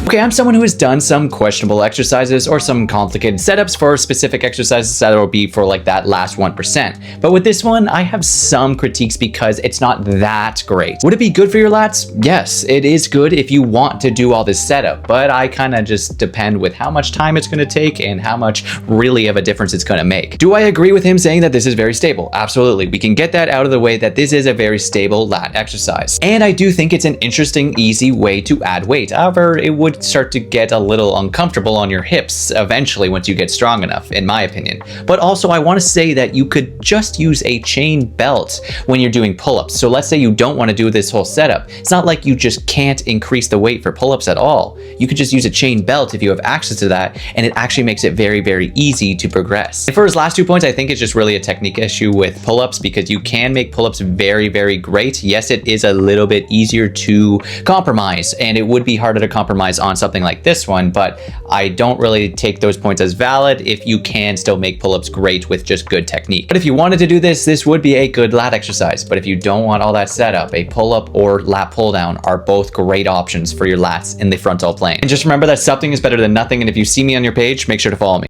Okay, I'm someone who has done some questionable exercises or some complicated setups for specific exercises that will be for like that last 1%. But with this one, I have some critiques because it's not that great. Would it be good for your lats? Yes, it is good if you want to do all this setup, but I kind of just depend with how much time it's going to take and how much really of a difference it's going to make. Do I agree with him saying that this is very stable? Absolutely. We can get that out of the way that this is a very stable lat exercise. And I do think it's an interesting, easy way to add weight. However, it would start to get a little uncomfortable on your hips eventually once you get strong enough, in my opinion. But also I want to say that you could just use a chain belt when you're doing pull-ups. So let's say you don't want to do this whole setup. It's not like you just can't increase the weight for pull-ups at all. You could just use a chain belt if you have access to that, and it actually makes it very, very easy to progress. And for his last 2 points, I think it's just really a technique issue with pull-ups because you can make pull-ups very, very great. Yes, it is a little bit easier to compromise, and it would be harder to compromise on something like this one, but I don't really take those points as valid if you can still make pull-ups great with just good technique. But if you wanted to do this, this would be a good lat exercise. But if you don't want all that setup, a pull-up or lat pull-down are both great options for your lats in the frontal plane. And just remember that something is better than nothing, and if you see me on your page, make sure to follow me.